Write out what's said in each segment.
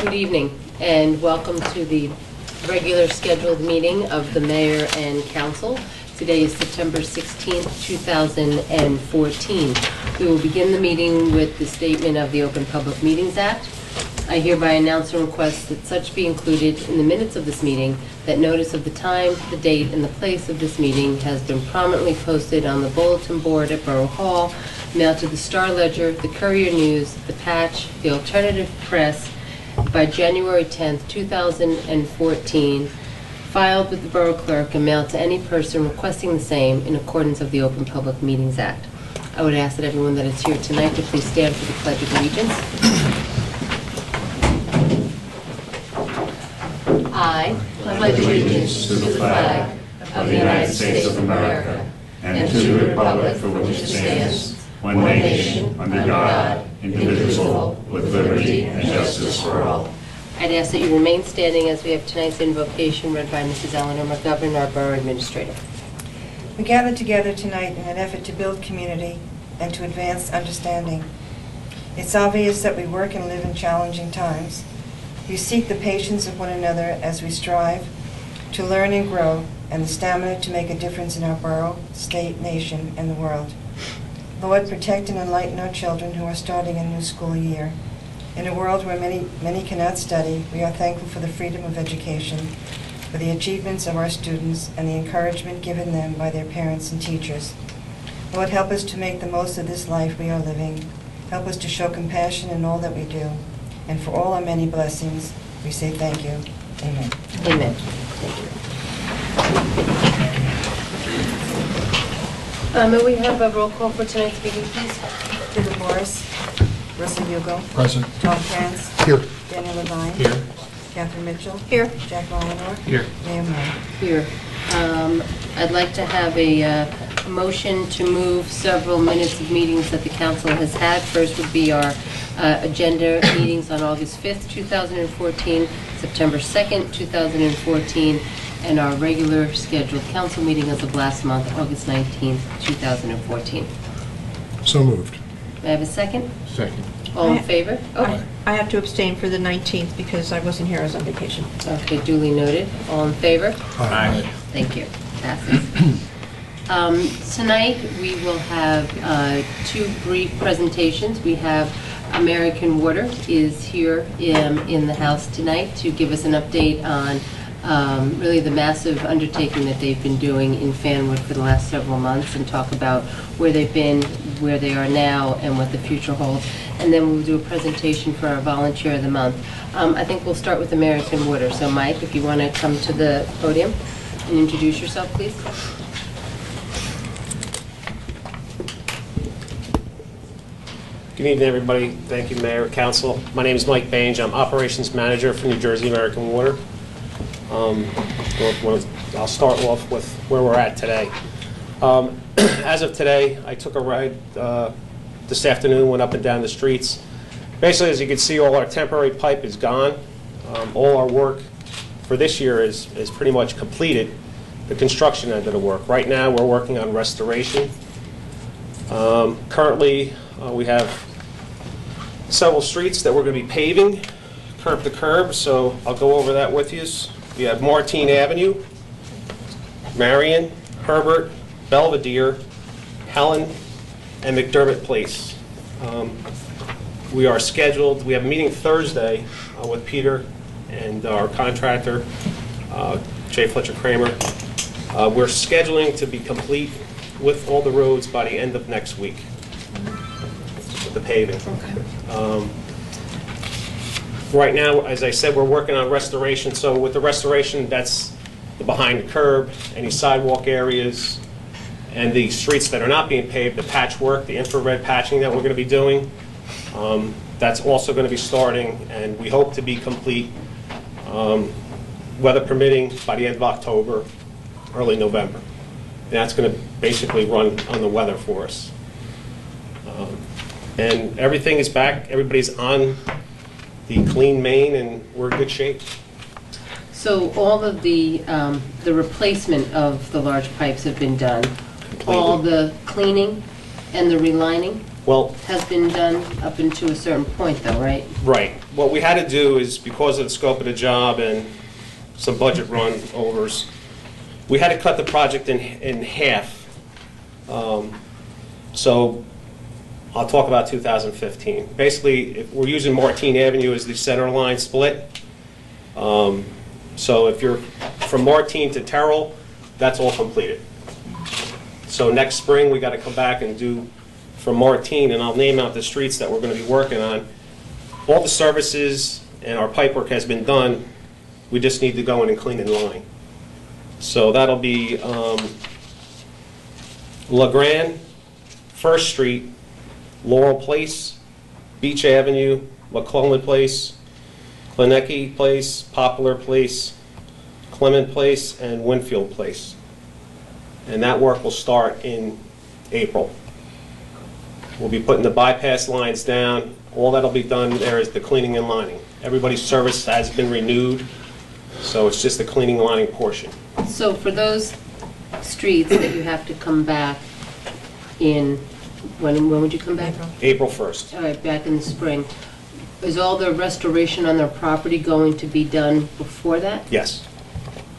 Good evening, and welcome to the regular scheduled meeting of the Mayor and Council. Today is September 16th, 2014. We will begin the meeting with the statement of the Open Public Meetings Act. I hereby announce and request that such be included in the minutes of this meeting, that notice of the time, the date, and the place of this meeting has been prominently posted on the bulletin board at Borough Hall, mailed to the Star Ledger, the Courier News, the Patch, the Alternative Press, by January 10th, 2014, filed with the Borough Clerk and mailed to any person requesting the same in accordance with the Open Public Meetings Act. I would ask that everyone that is here tonight to please stand for the Pledge of Allegiance. I pledge allegiance to the flag of the United States of America and to the republic for which it stands, one nation, under God, indivisible, with liberty and justice for all. I'd ask that you remain standing as we have tonight's invocation read by Mrs. Eleanor McGovern, our Borough Administrator. We gather together tonight in an effort to build community and to advance understanding. It's obvious that we work and live in challenging times. We seek the patience of one another as we strive to learn and grow, and the stamina to make a difference in our borough, state, nation, and the world. Lord, protect and enlighten our children who are starting a new school year. In a world where many cannot study, we are thankful for the freedom of education, for the achievements of our students, and the encouragement given them by their parents and teachers. Lord, help us to make the most of this life we are living. Help us to show compassion in all that we do. And for all our many blessings, we say thank you. Amen. Amen. Thank you. May we have a roll call for tonight's meeting, please? Peter Morris, Russell Hugo, Present. Tom France, Here. Daniel Levine, Here. Catherine Mitchell, Here. Jack Molinor, Here. Mayor Moore. Here. I'd like to have a motion to move several minutes of meetings that the council has had. First would be our agenda meetings on August 5th, 2014, September 2nd, 2014, and our regular scheduled council meeting as of last month, August 19th, 2014. So moved. May I have a second? Second. All in favor? I have to abstain for the 19th because I wasn't here. I was on vacation. Okay, duly noted. All in favor? Aye. Thank you. Passes. Tonight, we will have two brief presentations. We have American Water is here in the house tonight to give us an update on really the massive undertaking that they've been doing in Fanwood for the last several months, and talk about where they've been, where they are now, and what the future holds. And then we'll do a presentation for our Volunteer of the Month. I think we'll start with American Water. So Mike, if you want to come to the podium and introduce yourself, please. Good evening, everybody. Thank you, Mayor, Council. My name is Mike Bange. I'm Operations Manager for New Jersey American Water. I'll start off with where we're at today. As of today, I took a ride this afternoon, went up and down the streets. Basically, as you can see, all our temporary pipe is gone. All our work for this year is pretty much completed, the construction end of the work. Right now, we're working on restoration. Currently, we have several streets that we're going to be paving curb to curb, so I'll go over that with you. We have Martine Avenue, Marion, Herbert, Belvedere, Helen, and McDermott Place. We are scheduled, we have a meeting Thursday with Peter and our contractor, J. Fletcher Kramer. We're scheduling to be complete with all the roads by the end of next week with the paving. Okay. Right now, as I said, we're working on restoration. So with the restoration, that's the behind the curb, any sidewalk areas, and the streets that are not being paved, the patchwork, the infrared patching that we're going to be doing. That's also going to be starting, and we hope to be complete, weather permitting, by the end of October, early November. And that's going to basically run on the weather for us. And everything is back. Everybody's on the clean main, and we're in good shape. So all of the replacement of the large pipes have been done. Completely. All the cleaning and the relining? Well, has been done up into a certain point though, right? right. What we had to do is, because of the scope of the job and some budget run overs, we had to cut the project in half. So I'll talk about 2015. Basically, if we're using Martine Avenue as the center line split. So if you're from Martine to Terrell, that's all completed. So next spring, we got to come back and do from Martine, and I'll name out the streets that we're going to be working on. All the services and our pipe work has been done. We just need to go in and clean in line. So that'll be LeGrand, First Street, Laurel Place, Beach Avenue, McClellan Place, Klinecki Place, Poplar Place, Clement Place, and Winfield Place. And that work will start in April. We'll be putting the bypass lines down. All that'll be done there is the cleaning and lining. Everybody's service has been renewed, so it's just the cleaning and lining portion. So for those streets that you have to come back in, when would you come back? April 1st. All right, back in the spring. Is all the restoration on their property going to be done before that? Yes.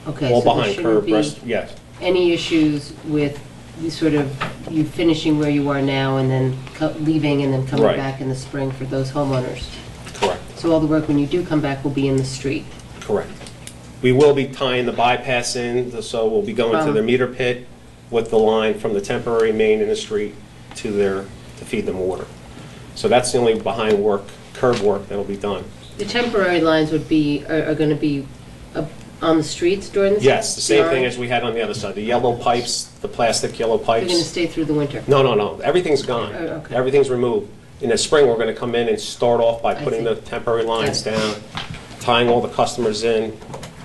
Okay, All so there behind shouldn't curb be rest, yes. any issues with you sort of you finishing where you are now and then leaving and then coming Right. back in the spring for those homeowners? Correct. So all the work when you do come back will be in the street? Correct. We will be tying the bypass in, so we'll be going to their meter pit with the line from the temporary main in the street to feed them water. So that's the only behind work, curb work that'll be done. The temporary lines would be, are going to be on the streets during the... Yes, the same thing as we had on the other side. The yellow pipes, the plastic yellow They're going to pipes. stay through the winter? No. Everything's gone. Oh, okay. Everything's removed. In the spring, we're going to come in and start off by I putting see. the temporary lines Okay. down, tying all the customers in,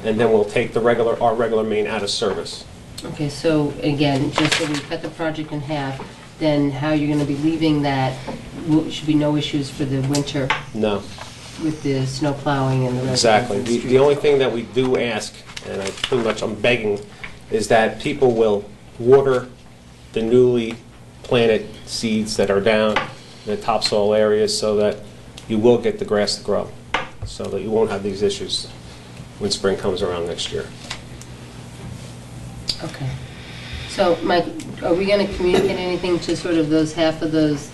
and then we'll take our regular main out of service. Okay, so again, just so we cut the project in half, then how you're going to be leaving that, should be no issues for the winter No. with the snow plowing and the rest Exactly. of the The only thing that we do ask, and I'm begging, is that people will water the newly planted seeds that are down in the topsoil areas so that you will get the grass to grow, so that you won't have these issues when spring comes around next year. Okay. So, Mike, are we going to communicate anything to sort of half of those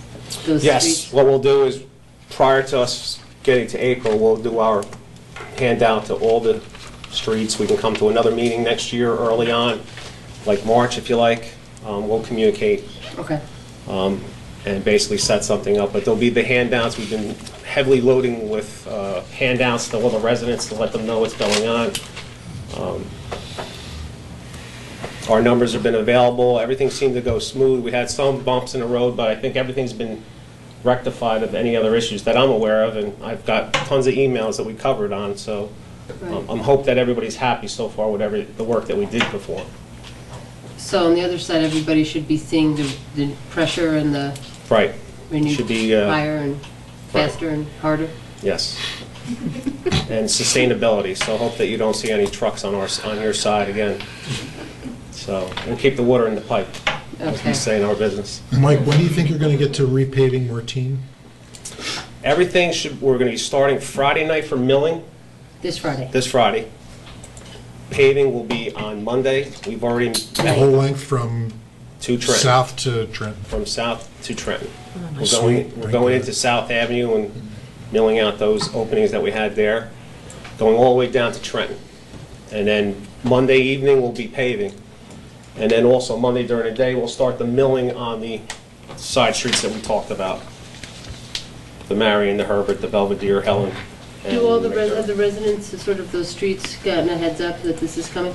Yes, streets? what we'll do is, prior to us getting to April, we'll do our handout to all the streets. We can come to another meeting next year early on, like March if you like. We'll communicate Okay. and basically set something up. But there'll be the handouts. We've been heavily loading with handouts to all the residents to let them know what's going on. Our numbers have been available. Everything seemed to go smooth. We had some bumps in the road, but I think everything's been rectified of any other issues that I'm aware of, and I've got tons of emails that we covered on, so Right. I'm hope that everybody's happy so far with the work that we did perform. So on the other side, everybody should be seeing the pressure and the Right, renewed Should be, higher and right. faster and harder? yes. And sustainability, so hope that you don't see any trucks on your side again. So, and keep the water in the pipe, as Okay. we say in our business. Mike, when do you think you're going to get to repaving Martine? We're going to be starting Friday night for milling, This Friday? this Friday. Paving will be on Monday. We've already The whole length from to Trenton. south to Trenton? From south to Trenton. Sweet. We're going into South Avenue and milling out those openings that we had there, going all the way down to Trenton. And then Monday evening, we'll be paving. And then also Monday during the day, we'll start the milling on the side streets that we talked about. The Marion, the Herbert, the Belvedere, Helen. and Do all McDermott. have the residents of sort of those streets gotten a heads up that this is coming?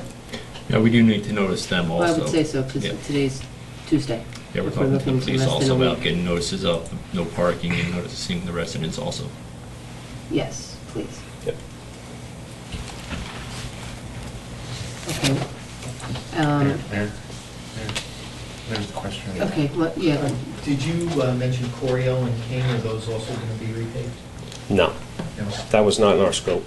Yeah, we do need to notice them also. Well, I would say so, because Yeah. today's Tuesday. Yeah, we're If talking to looking the police less than also a about week. getting notices up, no parking, and noticing the residents also. Yes, please. Yep. Okay. There's a question. Okay, what, yeah, go ahead. Did you mention Corio and King, are those also going to be repaved? No, No. that was not in our scope.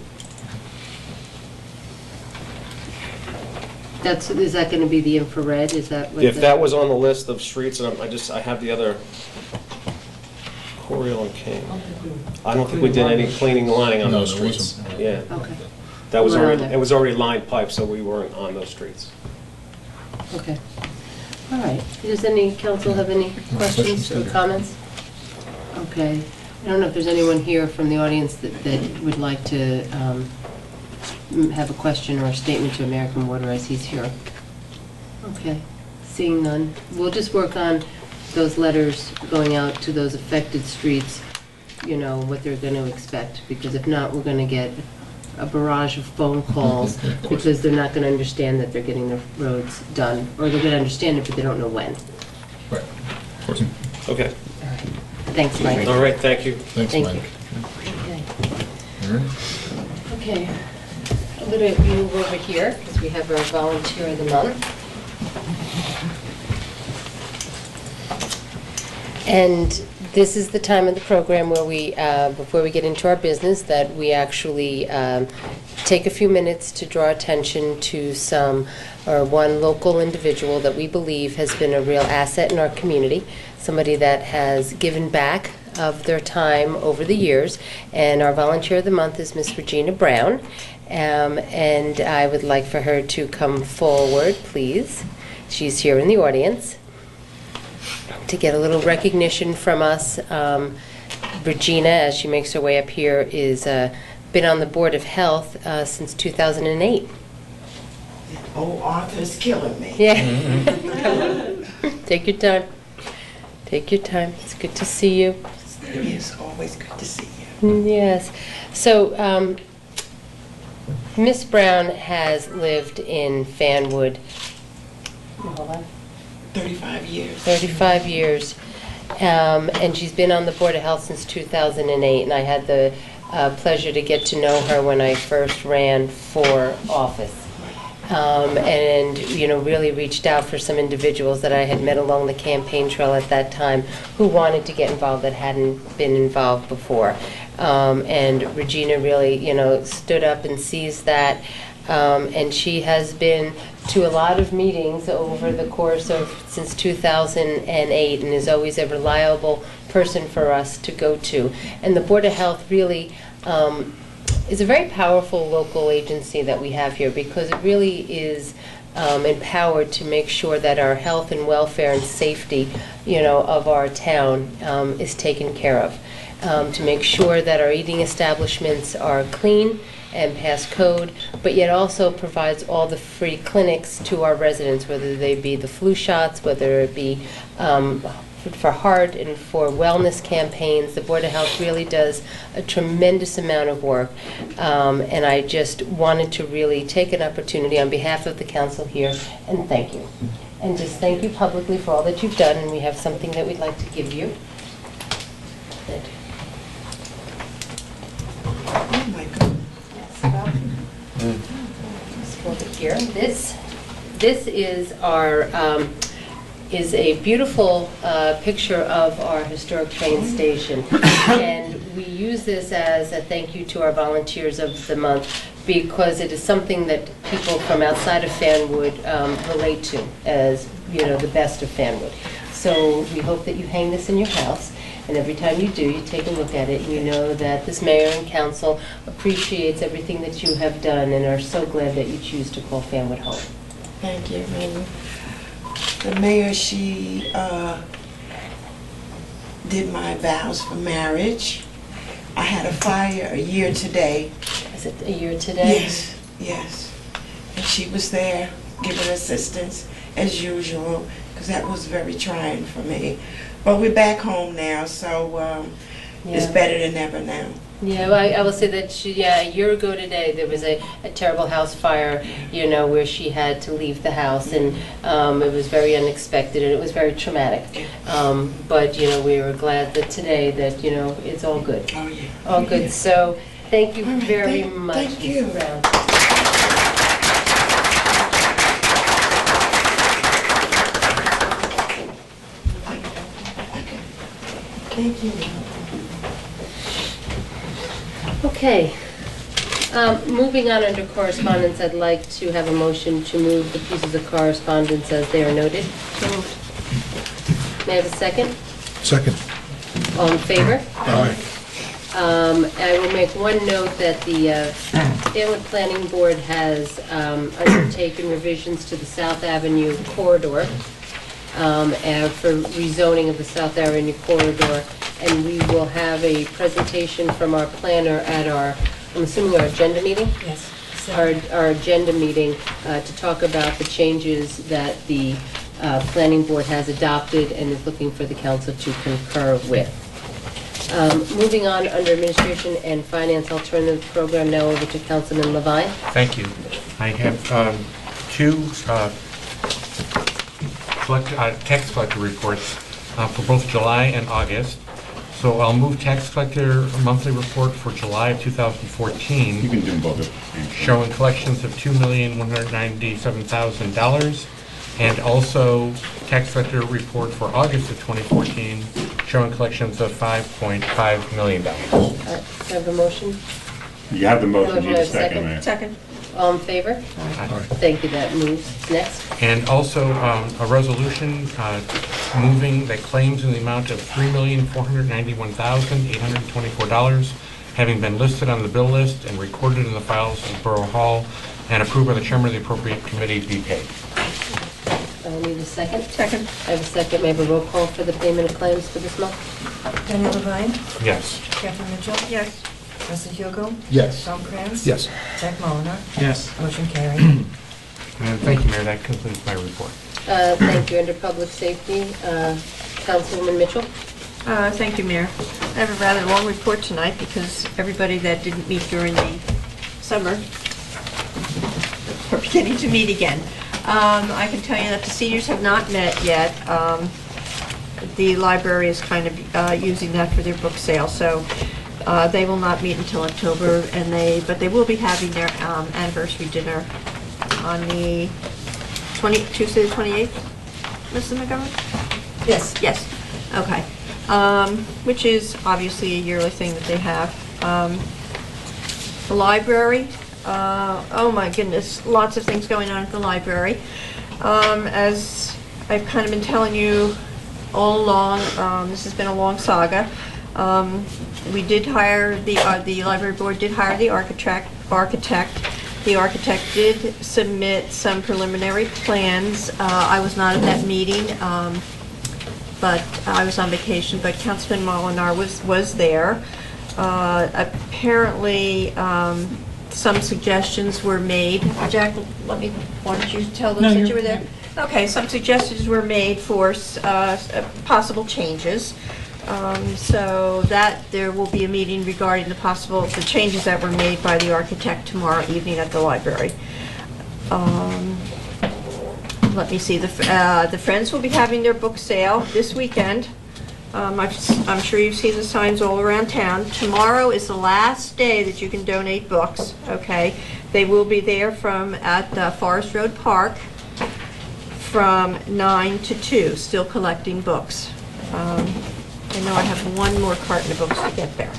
Is that going to be the infrared? Is that what? If that was on the list of streets, and I have the other Corio and King. I don't think we did any cleaning and lining on No, those there streets. wasn't. Yeah, Okay, that was We're on already, there. it was already lined pipe, so we weren't on those streets. okay. All right. Does any council have any questions or comments? Okay. I don't know if there's anyone here from the audience that would like to have a question or a statement to American Water as he's here. Okay. Seeing none. We'll just work on those letters going out to those affected streets, you know, what they're going to expect, because if not, we're going to get a barrage of phone calls because they're not going to understand that they're getting their roads done, or they're going to understand it, but they don't know when. Right. Of course. Okay, Thanks, Mike. all right, thank you. Thanks, Thank Mike. you. All right. Okay. I'm going to move over here because we have our volunteer of the month. And this is the time of the program where we, before we get into our business, that we actually take a few minutes to draw attention to one local individual that we believe has been a real asset in our community, somebody that has given back of their time over the years. And our volunteer of the month is Miss Regina Brown. And I would like for her to come forward, please. She's here in the audience to get a little recognition from us. Regina, as she makes her way up here, is been on the Board of Health since 2008. Oh, Arthur's killing me. Yeah. Take your time. Take your time. It's good to see you. It is always good to see you. Yes. So, Miss Brown has lived in Fanwood. Hold on. 35 years. 35 years. And she's been on the Board of Health since 2008, and I had the pleasure to get to know her when I first ran for office. And, you know, really reached out for some individuals that I had met along the campaign trail at that time who wanted to get involved that hadn't been involved before. And Regina really, you know, stood up and seized that. And she has been to a lot of meetings over the course of since 2008 and is always a reliable person for us to go to. And the Board of Health really is a very powerful local agency that we have here, because it really is empowered to make sure that our health and welfare and safety, you know, of our town is taken care of. To make sure that our eating establishments are clean and pass code, but yet also provides all the free clinics to our residents, whether they be the flu shots, whether it be for heart and for wellness campaigns. The Board of Health really does a tremendous amount of work, and I just wanted to really take an opportunity on behalf of the council here and thank you. And just thank you publicly for all that you've done, and we have something that we'd like to give you. Oh, my goodness. Over here. This is our is a beautiful picture of our historic train station, and we use this as a thank you to our volunteers of the month, because it is something that people from outside of Fanwood relate to as, you know, the best of Fanwood. So we hope that you hang this in your house, and every time you do, you take a look at it, and you know that this mayor and council appreciates everything that you have done and are so glad that you choose to call Fanwood home. Thank you. And the mayor, she did my vows for marriage. I had a fire a year today. Is it a year today? Yes, yes. And she was there giving assistance as usual, because that was very trying for me. But we're back home now, so it's Yeah. better than ever now. Yeah, well, I will say that a year ago today, there was a terrible house fire, you know, where she had to leave the house, and it was very unexpected, and it was very traumatic. But, you know, we were glad that today that, you know, it's all good. Oh, yeah. All good. Yeah. So, thank you All right, very thank- much, thank you. Ms. Brown. Thank you. Okay. Moving on under correspondence, I'd like to have a motion to move the pieces of correspondence as they are noted. May I have a second? Second. All in favor? Aye. I will make one note that the Fanwood Planning Board has undertaken revisions to the South Avenue corridor and for rezoning of the South Avenue corridor, and we will have a presentation from our planner at our, I'm assuming our agenda meeting? Yes. Our agenda meeting to talk about the changes that the Planning Board has adopted and is looking for the council to concur with. Moving on, under Administration and Finance, I'll turn the program now over to Councilman Levine. Thank you. I have two tax collector reports for both July and August. So I'll move tax collector monthly report for July of 2014. You can do both. Showing collections of $2,197,000, and also tax collector report for August of 2014, showing collections of $5.5 million. Do I have a motion? You have the motion, Do I need have a second, Mayor. Second. All in favor? Thank you, that moves. Next. And also a resolution moving the claims in the amount of $3,491,824, having been listed on the bill list and recorded in the files of Borough Hall and approved by the chairman of the appropriate committee, be paid. I need a second. Second. I have a second. May I have a roll call for the payment of claims for this month? Daniel Levine, Yes. Catherine Mitchell, Yes. Russell Hugo, Yes. Tom Kranz. Yes. Jack Mullenhour. Yes. Motion carried. And thank you, Mayor. That concludes my report. Thank you. Under Public Safety, Councilwoman Mitchell. Thank you, Mayor. I have a rather long report tonight because everybody that didn't meet during the summer are beginning to meet again. I can tell you that the seniors have not met yet. The library is kind of using that for their book sale, so they will not meet until October, but they will be having their anniversary dinner on the Tuesday the 28th, Mrs. McGovern? Yes. Yes, okay. Which is obviously a yearly thing that they have. The library, oh my goodness, lots of things going on at the library. As I've kind of been telling you all along, this has been a long saga. We did hire, the library board did hire the architect. The architect did submit some preliminary plans. I was not at that meeting, but I was on vacation, but Councilman Molinar was there. Apparently, some suggestions were made. Jack, why don't you tell them that you were there? Okay, some suggestions were made for possible changes. So that there will be a meeting regarding the changes that were made by the architect tomorrow evening at the library. Let me see, the Friends will be having their book sale this weekend. I'm sure you've seen the signs all around town. Tomorrow is the last day that you can donate books, okay? They will be there at Forest Road Park from 9 to 2, still collecting books. I know I have one more carton of books to get there.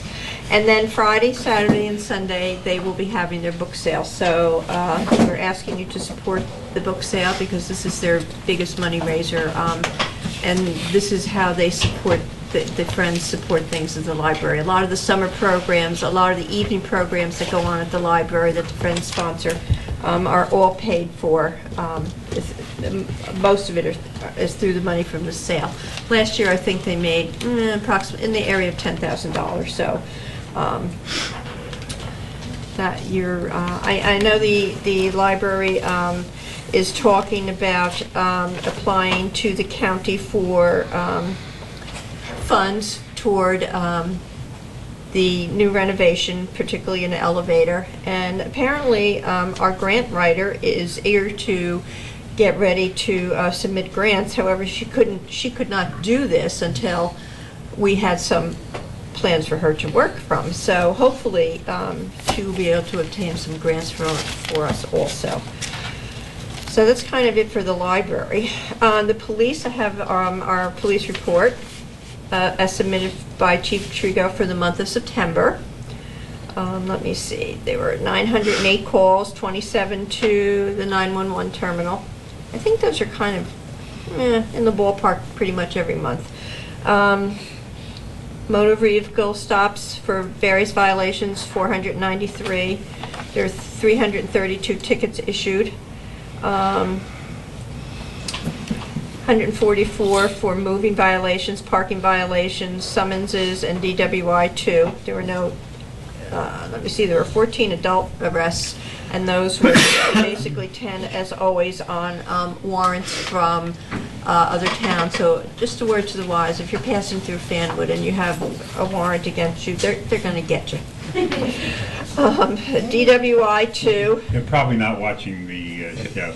And then Friday, Saturday, and Sunday, they will be having their book sale. So we're asking you to support the book sale because this is their biggest money raiser. And this is how they support, the Friends support things at the library. A lot of the summer programs, a lot of the evening programs that go on at the library that the Friends sponsor are all paid for. Most of it is through the money from the sale. Last year, I think they made approximately in the area of $10,000. So that year, I know the library is talking about applying to the county for funds toward the new renovation, particularly an elevator. And apparently, our grant writer is eager to get ready to submit grants. However, she could not do this until we had some plans for her to work from. So hopefully, she will be able to obtain some grants for us also. So that's kind of it for the library. The police, I have our police report as submitted by Chief Trigo for the month of September. Let me see, there were 908 calls, 27 to the 911 terminal. I think those are kind of in the ballpark pretty much every month. Motor vehicle stops for various violations, 493. There are 332 tickets issued. 144 for moving violations, parking violations, summonses, and DWI 2. There were no, let me see, there were 14 adult arrests, and those were basically 10, as always, on warrants from other towns. So just a word to the wise, if you're passing through Fanwood and you have a warrant against you, they're going to get you. DWI 2. They're probably not watching the show.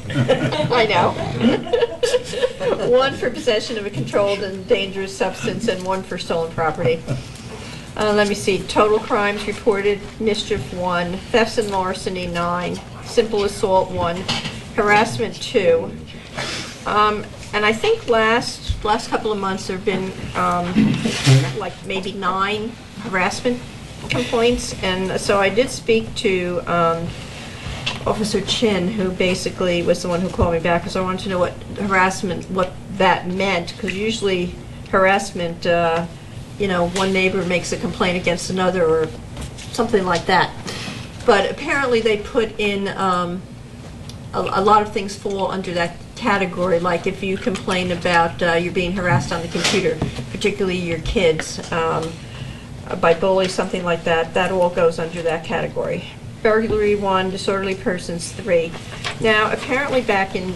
I know. One for possession of a controlled and dangerous substance, and one for stolen property. Let me see. Total crimes reported: mischief 1, thefts and larceny 9, simple assault 1, harassment 2. And I think last couple of months there have been like maybe 9 harassment complaints, and so I did speak to Officer Chin, who basically was the one who called me back, because I wanted to know what that meant, because usually harassment, one neighbor makes a complaint against another or something like that. But apparently they put in a lot of things fall under that category, like if you complain about you're being harassed on the computer, particularly your kids, by bullies, something like that, that all goes under that category. Burglary 1, disorderly persons 3. Now, apparently back in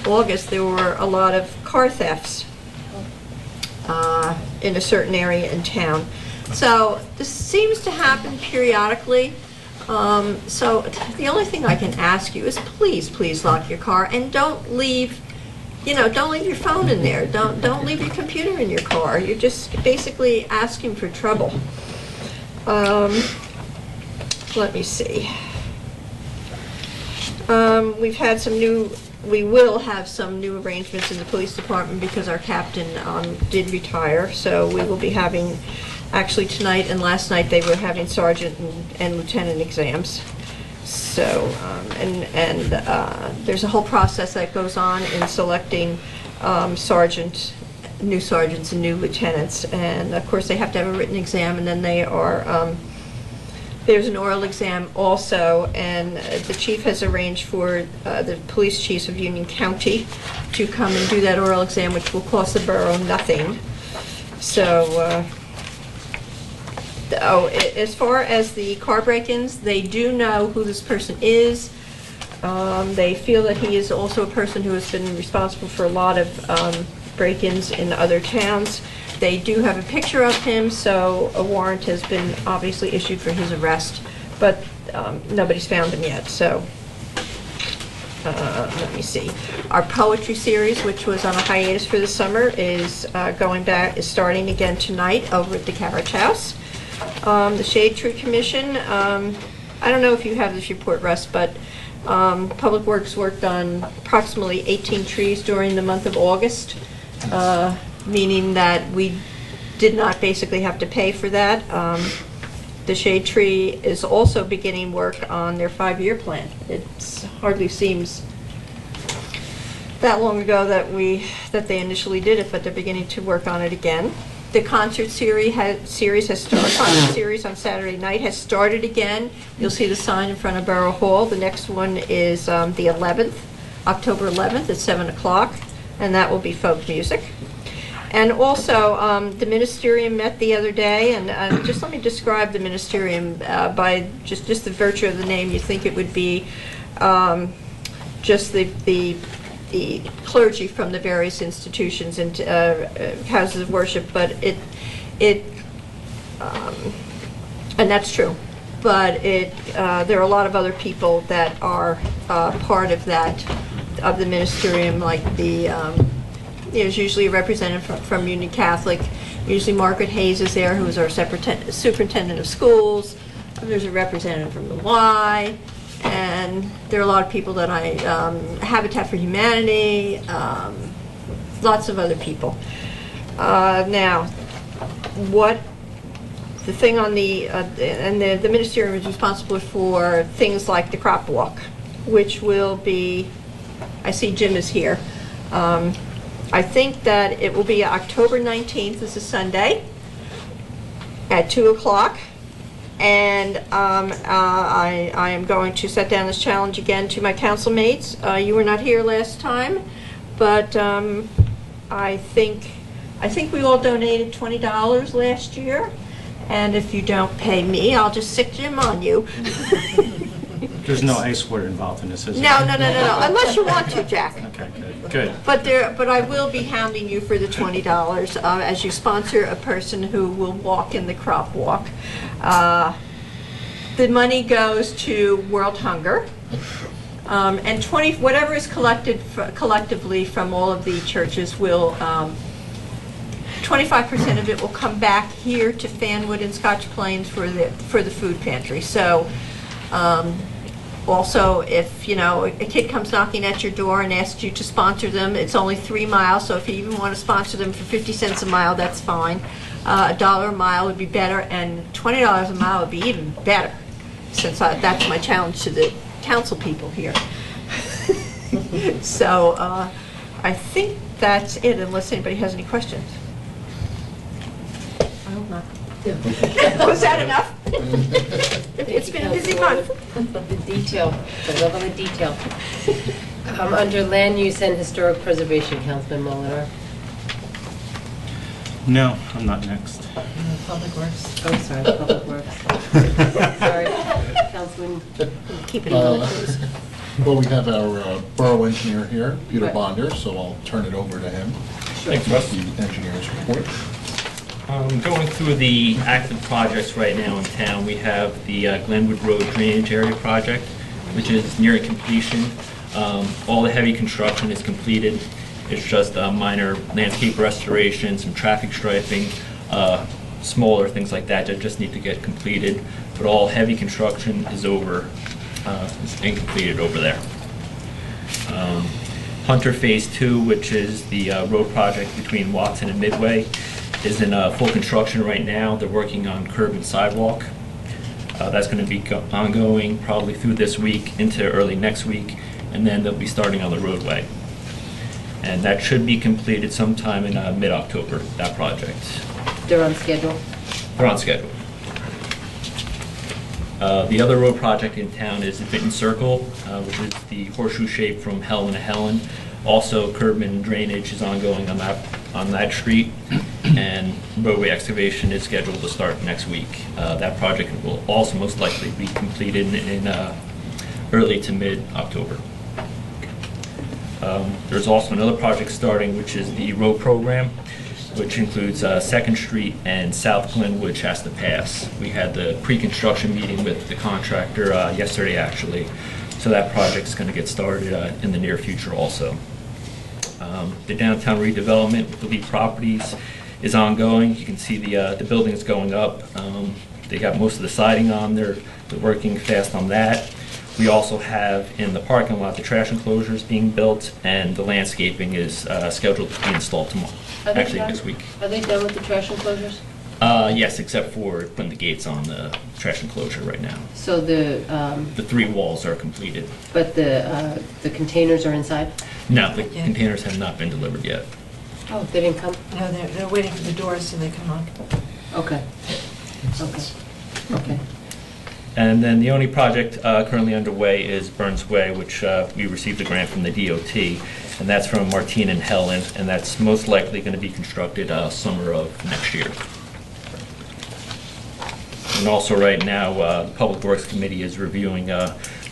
August, there were a lot of car thefts in a certain area in town. So this seems to happen periodically. So the only thing I can ask you is please lock your car, and don't leave your phone in there. Don't leave your computer in your car. You're just basically asking for trouble. Let me see. We will have some new arrangements in the police department because our captain did retire. So we will be having, actually tonight and last night they were having sergeant and lieutenant exams. So, there's a whole process that goes on in selecting new sergeants and new lieutenants. And of course they have to have a written exam, and then they are, there's an oral exam also, and the chief has arranged for the police chiefs of Union County to come and do that oral exam, which will cost the borough nothing. So, as far as the car break-ins, they do know who this person is. They feel that he is also a person who has been responsible for a lot of break-ins in other towns. They do have a picture of him, so a warrant has been obviously issued for his arrest, but nobody's found him yet. So let me see. Our poetry series, which was on a hiatus for the summer, is starting again tonight over at the Carriage House. The Shade Tree Commission, I don't know if you have this report, Russ, but Public Works worked on approximately 18 trees during the month of August, meaning that we did not basically have to pay for that. The Shade Tree is also beginning work on their 5-year plan. It hardly seems that long ago that they initially did it, but they're beginning to work on it again. The concert series has started. Concert series on Saturday night has started again. You'll see the sign in front of Borough Hall. The next one is the 11th, October 11th at 7 o'clock, and that will be folk music. And also, the Ministerium met the other day, and just let me describe the Ministerium by just the virtue of the name. You think it would be just the clergy from the various institutions and houses of worship, but and that's true. But there are a lot of other people that are part of the Ministerium, like there's usually a representative from Union Catholic. Usually Margaret Hayes is there, who is our superintendent of schools. There's a representative from the Y, and there are a lot of people that Habitat for Humanity, lots of other people. Now, the thing on the Ministerium is responsible for things like the crop walk, which will be, I see Jim is here. I think that it will be October 19th, this is Sunday. at 2 o'clock. And I am going to set down this challenge again to my council mates. You were not here last time, but I think we all donated $20 last year. And if you don't pay me, I'll just sick Jim on you. There's no ice water involved in this, is No, there? no, unless you want to, Jack. Okay, good. But I will be hounding you for the $20 as you sponsor a person who will walk in the crop walk. The money goes to World Hunger, and whatever is collected collectively from all of the churches will 25% of it will come back here to Fanwood and Scotch Plains for the food pantry. So. Also, if, you know, a kid comes knocking at your door and asks you to sponsor them, it's only 3 miles, so if you even want to sponsor them for 50 cents a mile, that's fine. $1 a mile would be better, and $20 a mile would be even better, since that's my challenge to the council people here. So, I think that's it, unless anybody has any questions. I hope not. Was that enough? It's been a busy month. The detail, the level of detail. Under land use and historic preservation, Councilman Molitor. No, I'm not next. Public Works. Oh, sorry, Public Works. Sorry, Councilman. Keep it on the toes. Well, we have our borough engineer here, Peter Right. Bonder, so I'll turn it over to him. Thanks, Russ. The engineer's report. Going through the active projects right now in town, we have the Glenwood Road Drainage Area Project, which is nearing completion. All the heavy construction is completed. It's just minor landscape restoration, some traffic striping, smaller things like that just need to get completed. But all heavy construction is over, is being completed over there. Hunter Phase 2, which is the road project between Watson and Midway, is in full construction right now. They're working on curb and sidewalk. That's going to be ongoing probably through this week into early next week, and then they'll be starting on the roadway. And that should be completed sometime in mid-October, that project. They're on schedule. They're on schedule. The other road project in town is Vinton Circle, which is the horseshoe shape from Helen to Helen. Also, curb and drainage is ongoing on that street, and roadway excavation is scheduled to start next week. That project will also most likely be completed in early to mid-October. There's also another project starting, which is the road program, which includes 2nd Street and South Glenwood Shasta Pass. We had the pre-construction meeting with the contractor yesterday, actually. So that project's going to get started in the near future also. The downtown redevelopment with the Lee properties is ongoing. You can see the buildings going up. They got most of the siding on. They're working fast on that. We also have in the parking lot the trash enclosures being built, and the landscaping is scheduled to be installed tomorrow. Actually, next week. Are they done with the trash enclosures? Yes, except for putting the gates on the trash enclosure right now. So the 3 walls are completed. but the containers are inside? No, the containers have not been delivered yet. Oh, they didn't come? No, they're waiting for the doors so they come on. Okay. Okay. Okay. And then the only project currently underway is Burns Way, which we received a grant from the DOT, and that's from Martine and Helen, and that's most likely going to be constructed summer of next year. And also right now, the Public Works Committee is reviewing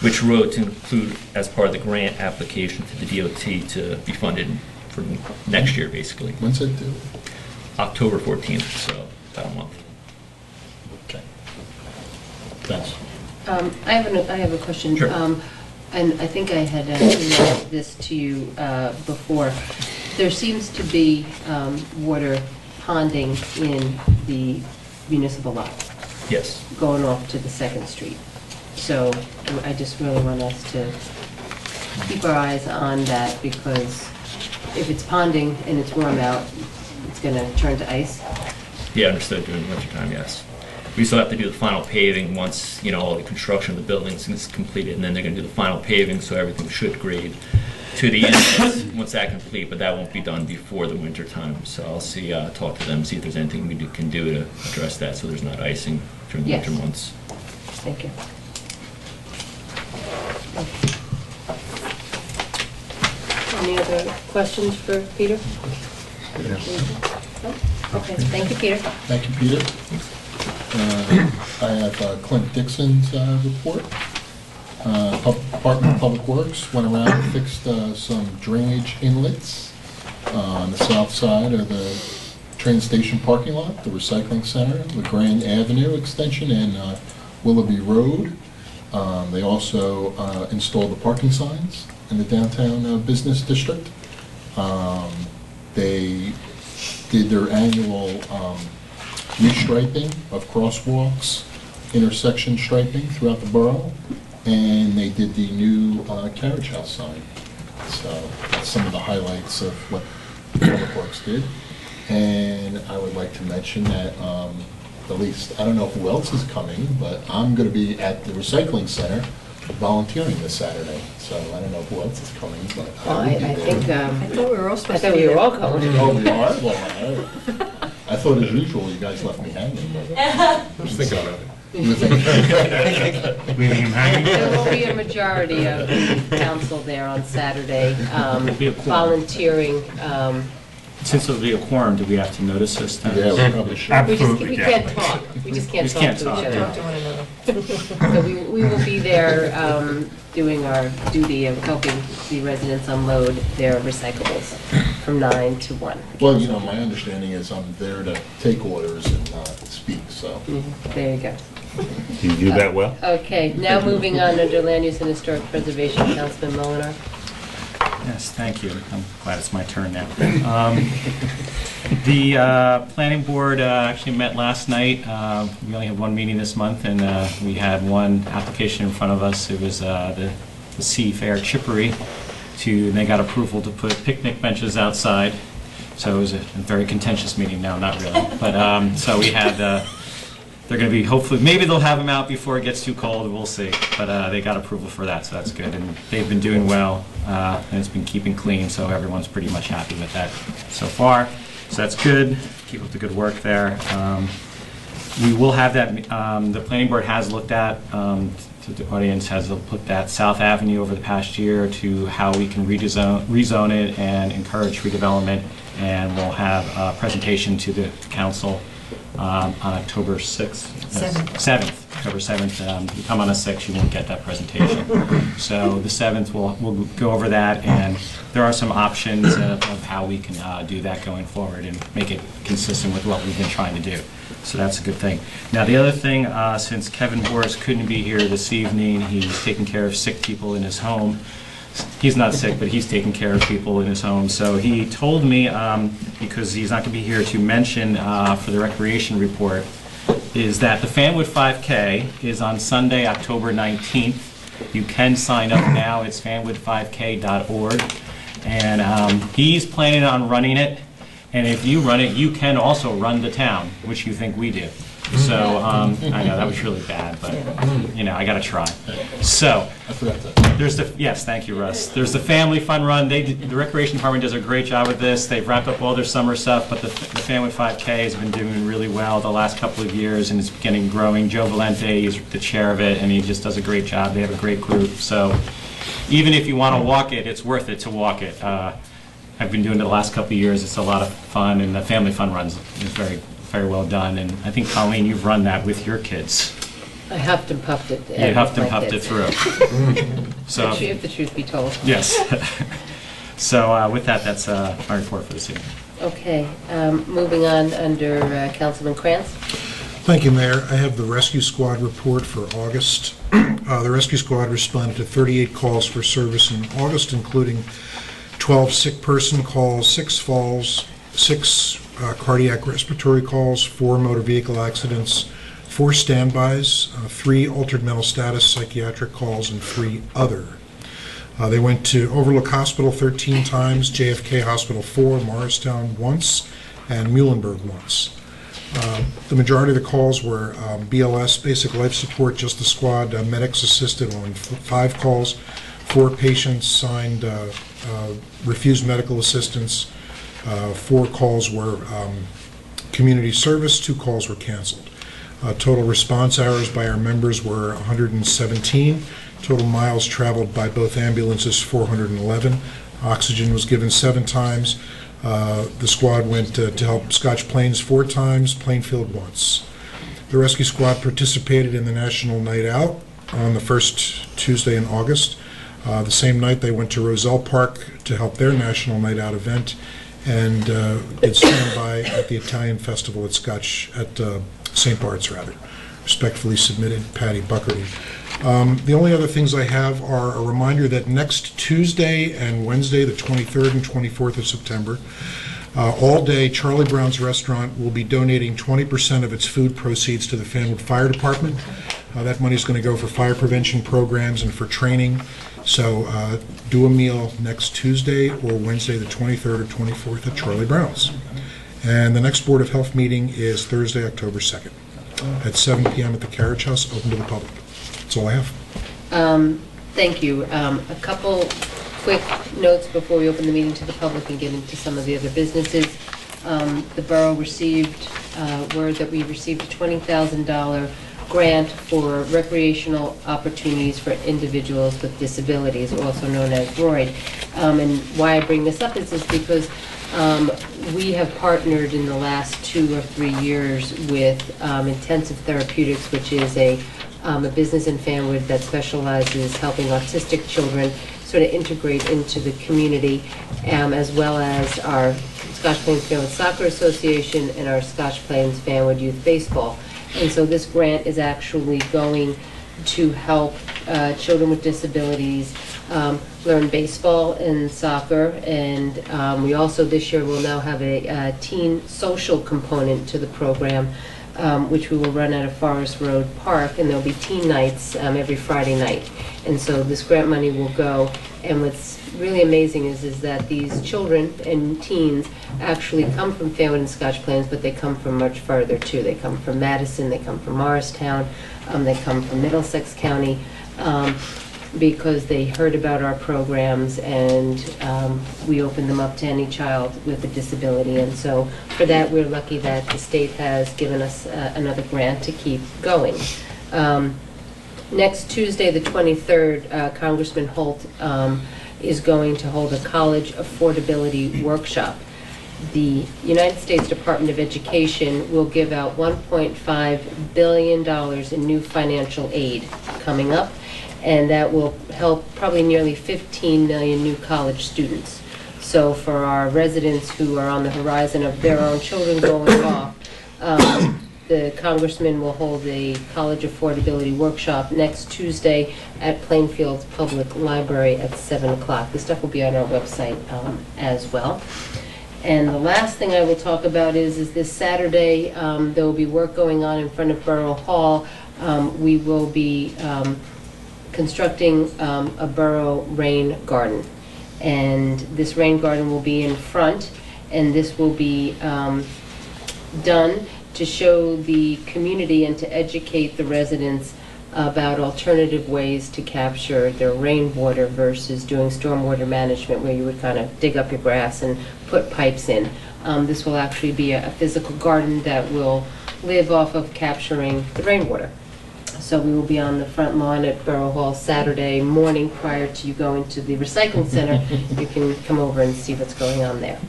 which road to include as part of the grant application to the DOT to be funded for next year, basically. When's it due? October 14th, so about a month. Okay. Thanks. I have a question. Sure. And I think I had emailed this to you before. There seems to be water ponding in the municipal lot. Yes. Going off to the 2nd Street. So I just really want us to keep our eyes on that, because if it's ponding and it's warm out, it's going to turn to ice. Yeah, understood, during the winter time, yes. We still have to do the final paving once, all the construction of the buildings is completed, and then they're gonna do the final paving, so everything should grade to the end once that's complete, but that won't be done before the winter time. So I'll talk to them, see if there's anything we can do to address that, so there's not icing during the winter months. Thank you. Any other questions for Peter? No? Okay, thank you, Peter. Thank you, Peter. I have Clint Dixon's report. Department of Public Works went around and fixed some drainage inlets on the south side of the train station parking lot, the recycling center, the Grand Avenue extension, and Willoughby Road. They also installed the parking signs in the downtown business district. They did their annual restriping of crosswalks, intersection striping throughout the borough, and they did the new carriage house sign. So that's some of the highlights of what Public Works did. And I would like to mention that, at least, I don't know who else is coming, but I'm going to be at the recycling center volunteering this Saturday. So I don't know who else is coming, but Well, I will be I there. think, I thought we were all supposed to I thought be we were there. all going. Oh, we are? Well, I thought as usual you guys left me hanging. I was thinking about it. You were thinking- Leaving him hanging? There will be a majority of the council there on Saturday, be a quorum. volunteering. Since it'll be a quorum, do we have to notice this time? Yeah, we probably should. We can't talk. We just can't Just talk can't to talk. each other. Talk to one another. So we will be there doing our duty of helping the residents unload their recyclables from 9 to 1. Well, my understanding is I'm there to take orders and not speak, so. There you go. Do you do that well? Okay, now moving on under Land Use and Historic Preservation, Councilman Molinar. Yes, thank you. I'm glad it's my turn now. The planning board actually met last night. We only had one meeting this month, and we had one application in front of us. It was the Sea Fair Chippery. They got approval to put picnic benches outside. So it was a very contentious meeting. No, not really. But so we had, they're going to be, hopefully, maybe they'll have them out before it gets too cold. We'll see. But they got approval for that, so that's good. And they've been doing well, and it's been keeping clean, so everyone's pretty much happy with that so far. So that's good. Keep up the good work there. We will have that, the planning board has looked at, the audience has looked at South Avenue over the past year to how we can rezone it and encourage redevelopment. And we'll have a presentation to the council on October 6th. 7th. October 7th. You come on the 6th, you won't get that presentation. So the 7th, we'll go over that, and there are some options of how we can do that going forward and make it consistent with what we've been trying to do. So that's a good thing. Now, the other thing, since Kevin Boris couldn't be here this evening, he's taking care of sick people in his home. He's not sick, but he's taking care of people in his home. So he told me, because he's not going to be here, to mention for the recreation report, is that the Fanwood 5K is on Sunday, October 19th. You can sign up now. It's fanwood5k.org. And he's planning on running it. And if you run it, you can also run the town, which you think we do. So I know that was really bad, but I got to try. So I forgot that. there's the yes, thank you, Russ. There's the family fun run. The recreation department does a great job with this. They've wrapped up all their summer stuff, but the Fanwood 5K has been doing really well the last couple of years, and it's getting growing. Joe Valente is the chair of it, and he just does a great job. They have a great group. So even if you want to walk it, it's worth it to walk it. I've been doing it the last couple of years. It's a lot of fun, and the family fun runs is very well done. And I think, Colleen, you've run that with your kids. I huffed and puffed it. You huffed and puffed it through. So, If the truth be told. yes. So with that, that's my report for this evening. Okay, moving on under Councilman Krantz. Thank you, Mayor. I have the Rescue Squad report for August. The Rescue Squad responded to 38 calls for service in August, including 12 sick person calls, 6 falls, 6 cardiac respiratory calls, 4 motor vehicle accidents, 4 standbys, 3 altered mental status psychiatric calls, and 3 other. They went to Overlook Hospital 13 times, JFK Hospital 4, Morristown once, and Muhlenberg once. The majority of the calls were BLS, basic life support, just the squad. Medics assisted on 5 calls. 4 patients signed refused medical assistance. 4 calls were community service. 2 calls were canceled. Total response hours by our members were 117. Total miles traveled by both ambulances, 411. Oxygen was given 7 times. The squad went to help Scotch Plains 4 times, Plainfield once. The rescue squad participated in the National Night Out on the first Tuesday in August. The same night they went to Roselle Park to help their National Night Out event, and did standby at the Italian Festival at St. Bart's, rather. Respectfully submitted, Patty Buckerty. The only other things I have are a reminder that next Tuesday and Wednesday, the 23rd and 24th of September, all day, Charlie Brown's Restaurant will be donating 20% of its food proceeds to the Fanwood Fire Department. That money is going to go for fire prevention programs and for training. So do a meal next Tuesday or Wednesday, the 23rd or 24th at Charlie Brown's. And the next Board of Health meeting is Thursday, October 2nd at 7 p.m. at the Carriage House, open to the public. That's all I have. Thank you. A couple quick notes before we open the meeting to the public and get into some of the other businesses. The borough received word that we received a $20,000 grant for recreational opportunities for individuals with disabilities, also known as ROID. And why I bring this up is because we have partnered in the last 2 or 3 years with Intensive Therapeutics, which is a business in Fanwood that specializes helping autistic children sort of integrate into the community, as well as our Scotch Plains Fanwood Soccer Association and our Scotch Plains Fanwood Youth Baseball. And so this grant is actually going to help children with disabilities learn baseball and soccer, and we also this year will now have a teen social component to the program, which we will run at a Forest Road Park, and there'll be teen nights every Friday night. And so this grant money will go, and what's really amazing is that these children and teens actually come from Fanwood and Scotch Plains, but they come from much farther too. They come from Madison, they come from Morristown, they come from Middlesex County, because they heard about our programs, and we open them up to any child with a disability. And so for that, we're lucky that the state has given us another grant to keep going. Next Tuesday, the 23rd, Congressman Holt is going to hold a college affordability workshop. The United States Department of Education will give out $1.5 billion in new financial aid coming up, and that will help probably nearly 15 million new college students. So for our residents who are on the horizon of their own children going off, the congressman will hold a college affordability workshop next Tuesday at Plainfield Public Library at 7 o'clock. This stuff will be on our website as well. And the last thing I will talk about is this Saturday, there will be work going on in front of Borough Hall. We will be constructing a borough rain garden. And this rain garden will be in front, and this will be done to show the community and to educate the residents about alternative ways to capture their rainwater versus doing stormwater management, where you would kind of dig up your grass and put pipes in. This will actually be a physical garden that will live off of capturing the rainwater. So we will be on the front lawn at Borough Hall Saturday morning prior to you going to the recycling center. You can come over and see what's going on there.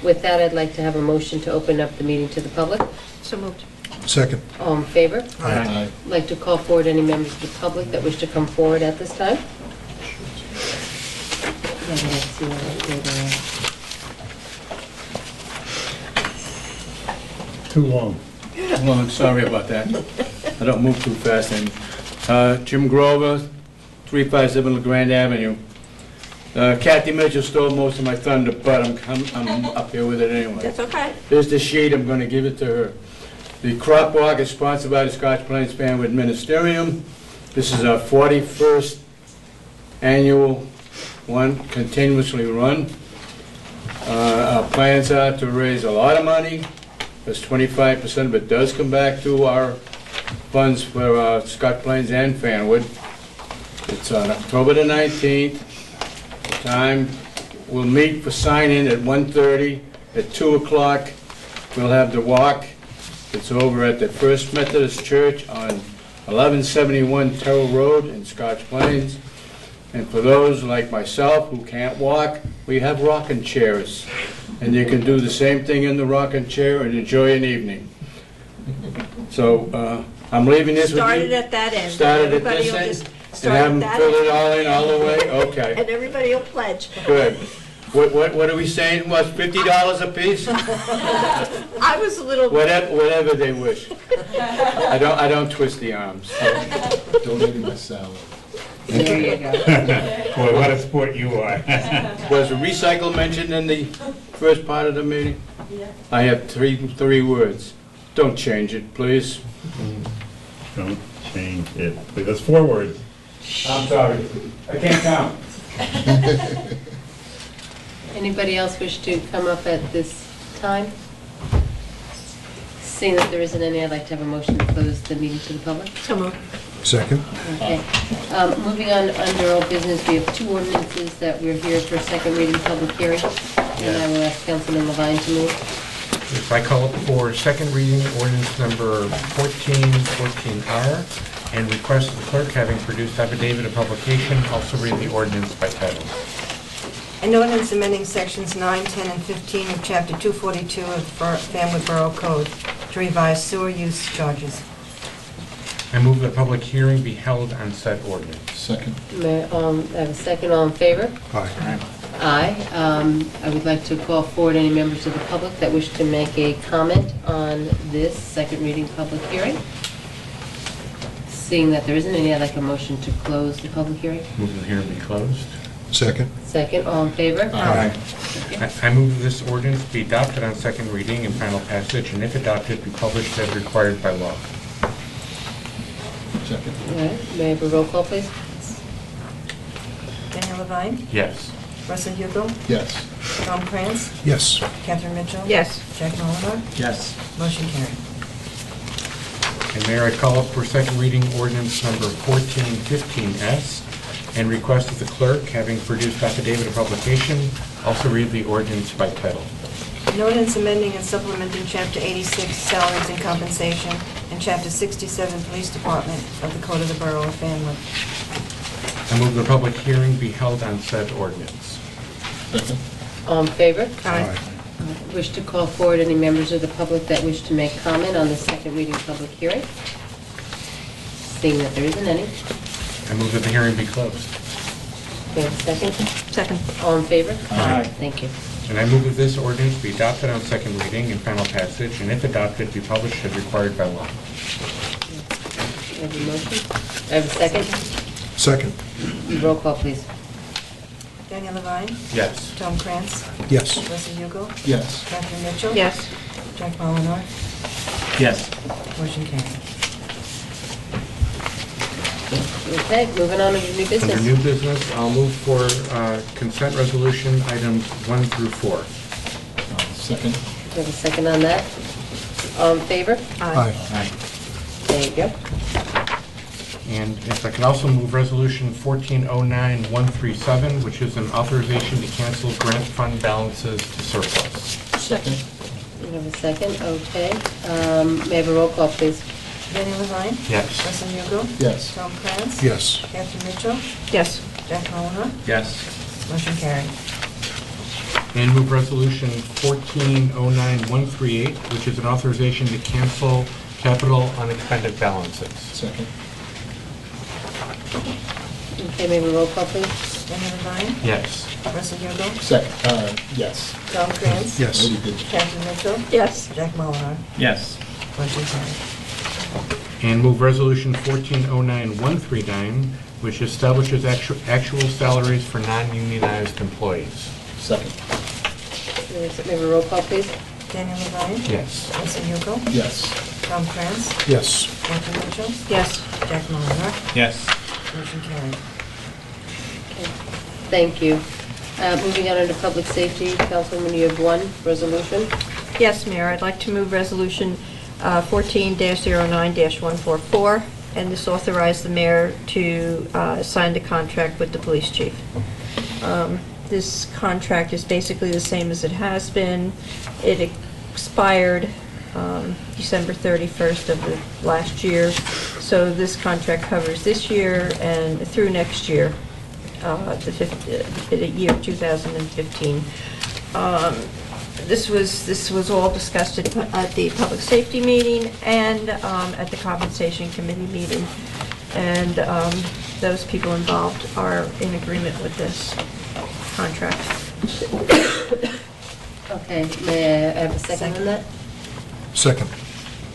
With that, I'd like to have a motion to open up the meeting to the public. So moved. Second. All in favor? Aye. I'd like to call forward any members of the public that wish to come forward at this time. Too long. Well, sorry about that. I don't move too fast. And Jim Grover, 357 LeGrand Avenue. Kathy Mitchell stole most of my thunder, but I'm up here with it anyway. That's okay. There's the sheet. I'm going to give it to her. The crop walk is sponsored by the Scotch Plains Fanwood Ministerium. This is our 41st annual one, continuously run. Our plans are to raise a lot of money because 25% of it does come back to our funds for Scott Plains and Fanwood. It's on October the 19th. The time, we'll meet for sign-in at 1:30. At 2 o'clock, we'll have the walk. It's over at the First Methodist Church on 1171 Terrell Road in Scotch Plains. And for those like myself who can't walk, we have rocking chairs. And you can do the same thing in the rocking chair and enjoy an evening. So I'm leaving this with you. Started at that end. Started at Everybody this will end? just And start have at them that fill end. it all in all the way? Okay, And everybody will pledge. good. What are we saying, was $50 a piece? I was a little, Whatever they wish. I don't twist the arms. Donating my salad. There you go. Boy, what a sport you are. Was recycle mentioned in the first part of the meeting? Yeah. I have three words. Don't change it, please. Don't change it. Please, that's 4 words. I'm sorry. I can't count. Anybody else wish to come up at this time? Seeing that there isn't any, I'd like to have a motion to close the meeting to the public. so moved. Second? Okay. Moving on, under old business, we have 2 ordinances that we're here for second reading public hearing. And I will ask Councilman Levine to move. If I call up for second reading ordinance number 1414R and request the clerk, having produced affidavit of publication, also read the ordinance by title. An ordinance amending sections 9, 10, and 15 of Chapter 242 of the Fanwood Borough Code to revise sewer use charges. I move that public hearing be held on said ordinance. Second. May I have a second, all in favor? Aye. Aye. I would like to call forward any members of the public that wish to make a comment on this second reading public hearing. Seeing that there isn't any, I'd like a motion to close the public hearing. Move that the hearing be closed. Second? Second, all in favor? Aye. I move this ordinance be adopted on second reading and final passage, and if adopted, be published as required by law. Second. All right, may I have a roll call, please? Daniel Levine, Yes. Russell Hugo, Yes. Tom Krantz, Yes. Catherine Mitchell. Yes. Jack Mullinar. Yes. Motion carried. And Mayor, I call up for second reading ordinance number 1415S and request that the clerk, having produced affidavit of publication, also read the ordinance by title. An ordinance amending and supplementing Chapter 86 Salaries and Compensation and Chapter 67 Police Department of the Code of the Borough of Fanwood. I move the public hearing be held on said ordinance. Second. All in favor? Aye. Wish to call forward any members of the public that wish to make comment on the second reading public hearing? Seeing that there isn't any, I move that the hearing be closed. may I have a second? Second. All in favor? Aye. Thank you. And I move that this ordinance be adopted on second reading and final passage, and if adopted, be published as required by law. I have a motion. I have a second. Second? Roll call, please. Daniel Levine, Yes. Tom Krantz, Yes. Russell Hugo, Yes. Catherine Mitchell. Yes. Jack Mullinar. Yes. Motion carried. Okay, moving on to new Under business. new business, I'll move for consent resolution items 1 through 4. Second. We have a second on that. All in favor? Aye. There you go. And if I can also move resolution 1409-137, which is an authorization to cancel grant fund balances to surplus. Second. We have a second, okay. May I have a roll call, please? Daniel Levine, Yes. Russell Hugo, Yes. Tom Krantz. Yes. Catherine Mitchell, Yes. Jack Mullinar. Yes. Motion carried. And move resolution 1409-138, which is an authorization to cancel capital unexpended balances. Second. Okay, may I have a roll call, please? Daniel Levine, Yes. Russell Hugo, Second. Yes. Tom Krantz. Yes. Already did. Catherine Mitchell, Yes. Jack Mullinar. Yes. Motion carried. And move resolution 1409-139, which establishes actual salaries for non-unionized employees. Second. May I have a roll call, please? Daniel Levine, Yes. Russell Hugo, Yes. Tom Krantz, Yes. Catherine Mitchell, Yes. Jack Mullinar. Yes. Motion carried. Okay, thank you. Moving on into public safety, Councilwoman, you have one resolution. Yes, Mayor, I'd like to move Resolution 14-09-144, and this authorized the mayor to sign the contract with the police chief. This contract is basically the same as it has been. It expired December 31st of the last year, so this contract covers this year and through next year, the year 2015. This was all discussed at the public safety meeting and at the compensation committee meeting, and those people involved are in agreement with this contract. Okay, may I have a second on that? Second.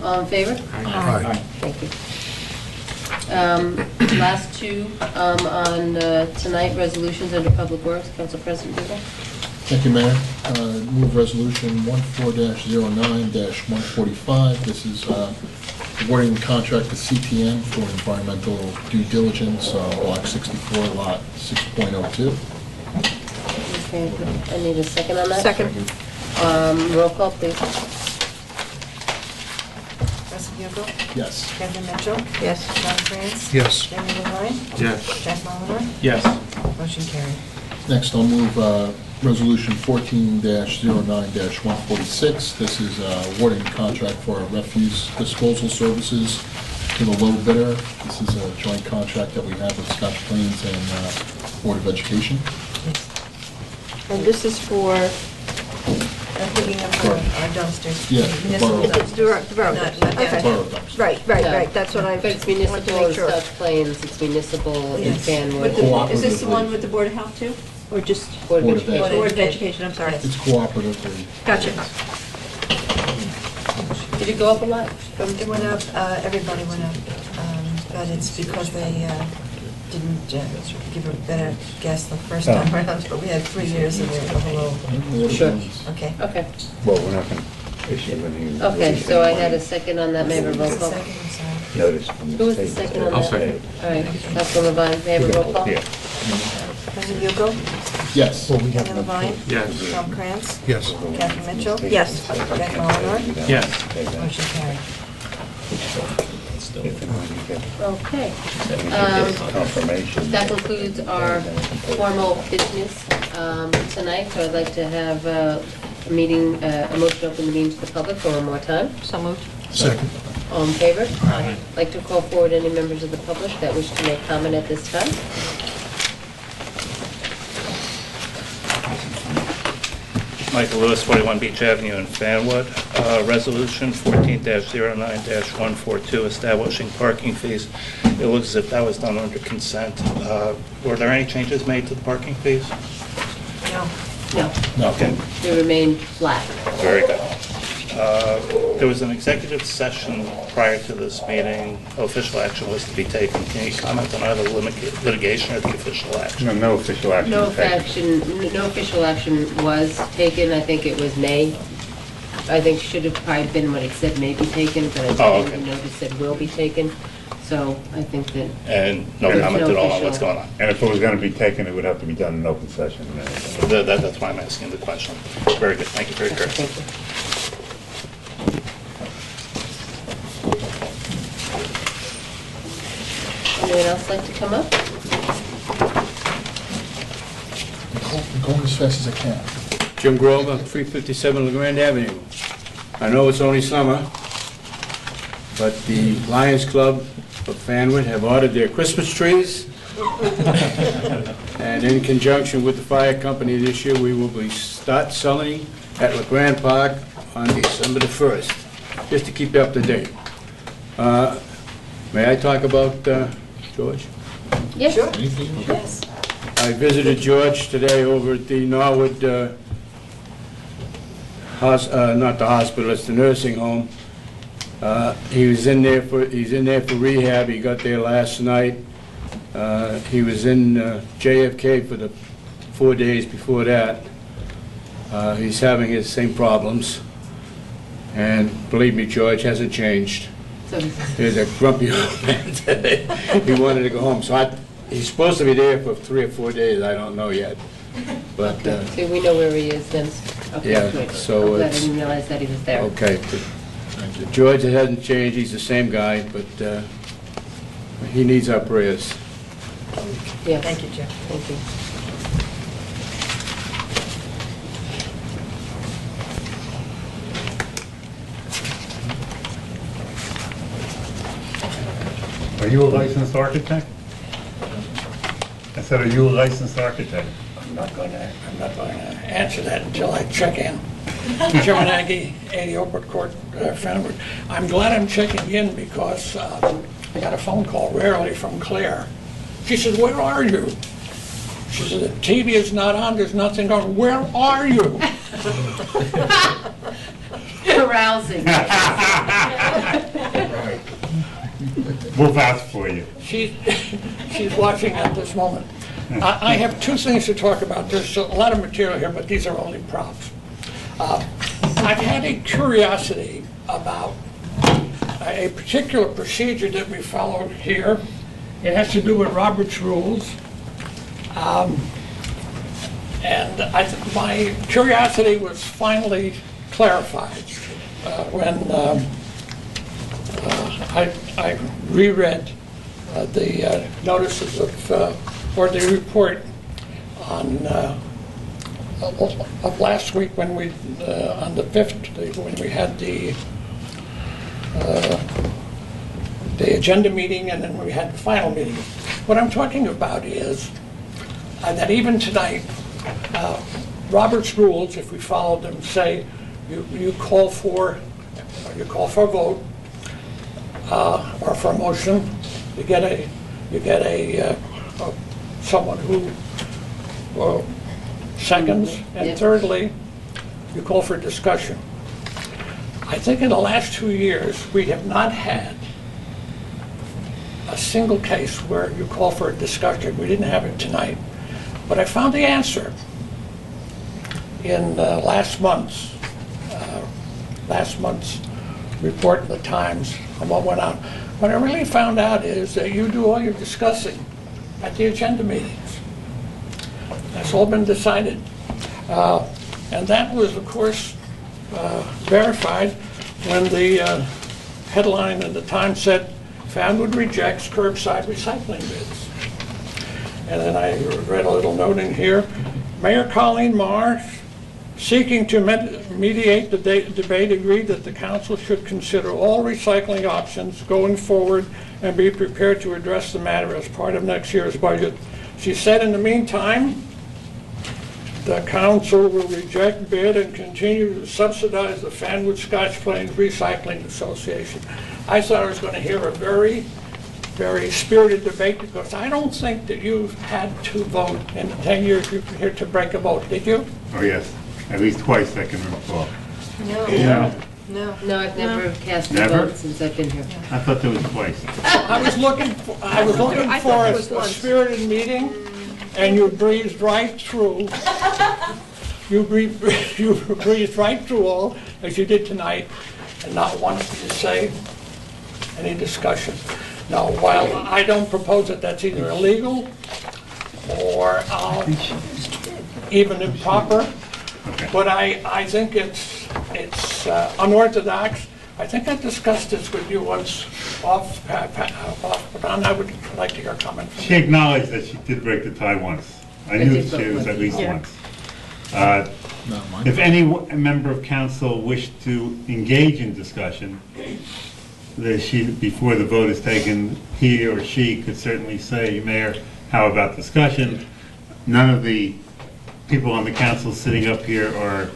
All in favor? Aye. Thank you. Last two on tonight, resolutions under Public Works. Council President Dubel. Thank you, Mayor. Move Resolution 14-09-145. This is awarding the contract to CTM for environmental due diligence on Block 64, Lot 6.02. Okay, I need a second on that. Second. Roll call, please. Russell Bugle? Yes. Kevin Mitchell? Yes. John France? Yes. Jamie Levine? Yes. Jack Mullenor? Yes. Motion carried. Next, I'll move Resolution 14-09-146. This is awarding the contract for our refuse disposal services to the low bidder. This is a joint contract that we have with Scotch Plains and Board of Education. And this is for, I'm thinking of our dumpsters. Yeah, Municipal borough. it's the borough. Not Okay. that. Borough dumpster. Right, that's what I But it's wanted to municipal make in sure. South Plains, it's municipal in Yes. Fanwood. Is this the one with the Board of Health too? Or just Board of Board of Education. Board of Education, I'm sorry. It's cooperatively. Gotcha. Did it go up a lot? It went up, everybody went up, but it's because they didn't give a better guess the first time around, but we had 3 years and we were below. Sure. Okay. Okay. Well, we're not going to issue any. Okay, so I had a second on that, may I have a roll call? Second, I'm sorry. Notice from the Who was the state. second on I'll that? second. All right, Councilman Levine, may I have a roll call? Yeah. President Bugle? Yes. Jamie Levine? Yes. Tom France? Yes. Catherine Mitchell? Yes. Jack Mullenor? Yes. Motion carried. Okay. Confirmation. That concludes our formal business tonight, so I'd like to have a meeting, a motion to open the meeting to the public for one more time. So moved. Second. All in favor? I'd like to call forward any members of the public that wish to make comment at this time. Michael Lewis, 41 Beach Avenue in Fanwood. Resolution 14-09-142, establishing parking fees. It looks as if that was done under consent. Were there any changes made to the parking fees? No. No, Okay, they remain flat. very good. There was an executive session prior to this meeting. Official action was to be taken. Can you comment on either litigation or the official action? No official action. No was taken. no official action was taken. I think it was may. I think should have probably been what it said may be taken, but I Oh, think okay. the notice said will be taken. So I think that, And no There's comment no at all on official- what's going on? And if it was going to be taken, it would have to be done in open session. That's why I'm asking the question. Very good, thank you, very good. thank you. Anyone else like to come up? I'm going as fast as I can. Jim Grover, 357 LeGrand Avenue. I know it's only summer, but the Lions Club of Fanwood have ordered their Christmas trees. And in conjunction with the fire company this year, we will start selling at LeGrand Park on December the 1st, just to keep you up to date. May I talk about George? Yes. Sure. Anything? Yes. I visited George today over at the Norwood, not the hospital, it's the nursing home. He's in there for rehab. He got there last night. He was in JFK for the 4 days before that. He's having his same problems. And believe me, George hasn't changed. So, He's a grumpy old man today. He wanted to go home. So he's supposed to be there for 3 or 4 days. I don't know yet. But so we know where he is then. Okay, Yeah, good. so I'm glad I it's- didn't realize that he was there. Okay. George, it hasn't changed, he's the same guy, but he needs our prayers. Yes. Thank you, Jim. Thank you. Are you a licensed architect? I said, are you a licensed architect? I'm not going to answer that until I check in. Jim Nagy, 80 Oakwood Court, Fanwood. I'm glad I'm checking in because I got a phone call rarely from Claire. She said, "Where are you?" She said, "The TV is not on, there's nothing on. Where are you?" Arousing. We'll vouch for you. She's watching at this moment. I have two things to talk about. There's a lot of material here, but these are only props. I've had a curiosity about a particular procedure that we followed here. It has to do with Robert's Rules. And my curiosity was finally clarified when I reread the notices or the report of last week when we, on the 5th, when we had the agenda meeting and then we had the final meeting. What I'm talking about is that even tonight, Robert's rules, if we followed them, say you call for a vote or for a motion, you get someone who seconds, and thirdly, you call for discussion. I think in the last 2 years, we have not had a single case where you call for a discussion. We didn't have it tonight. But I found the answer in last month's report in the Times on what went on. What I really found out is that you do all your discussing at the agenda meetings. That's all been decided. And that was, of course, verified when the headline in the Times said, "Fanwood rejects curbside recycling bids." And then I read a little note in here. Mayor Colleen Marsh, seeking to mediate the debate, agreed that the council should consider all recycling options going forward and be prepared to address the matter as part of next year's budget. She said, in the meantime, the council will reject bid and continue to subsidize the Fanwood Scotch Plains Recycling Association. I thought I was going to hear a very, very spirited debate because I don't think that you've had to vote in the 10 years you've been here to break a vote, did you? Oh, yes, at least twice I can recall. No. No? No, I've never cast a Never? vote since I've been here. I thought there was twice. I was looking for a spirited meeting, and you breezed right through. You breezed right through all, as you did tonight, and not once did you say any discussion. Now, while I don't propose that that's either illegal or even improper, but I think it's unorthodox. I think I discussed this with you once off, but I would like to hear a comment from you. She acknowledged that she did break the tie once. I knew that she was at least once. If any member of council wished to engage in discussion, that before the vote is taken, he or she could certainly say, "Mayor, how about discussion?" None of the people on the council sitting up here are,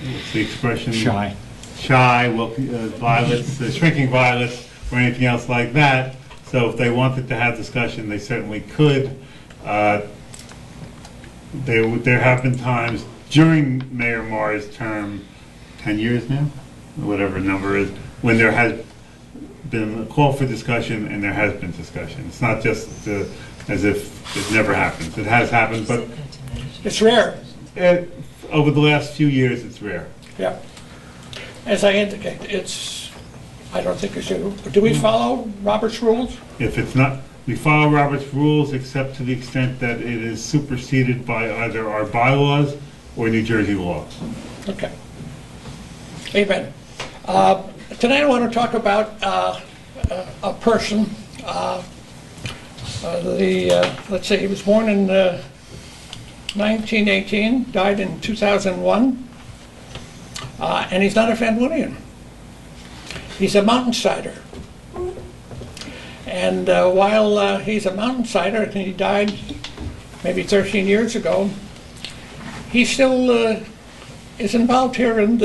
what's the expression? Shy. Violets, shrinking violets, or anything else like that. So if they wanted to have discussion, they certainly could. There have been times during Mayor Marr's term, 10 years now, whatever number is, when there has been a call for discussion and there has been discussion. It's not just as if it never happens. It has happened, but It's rare. Over the last few years, it's rare. Yeah. As I indicate, I don't think it should. Do we follow Robert's rules? If it's not, we follow Robert's rules except to the extent that it is superseded by either our bylaws or New Jersey law. Okay. Amen. Tonight I want to talk about a person. Let's say he was born in 1918, died in 2001, and he's not a Fanwoodian. He's a mountainsider. And while he's a mountainsider, and he died maybe 13 years ago, he still is involved here in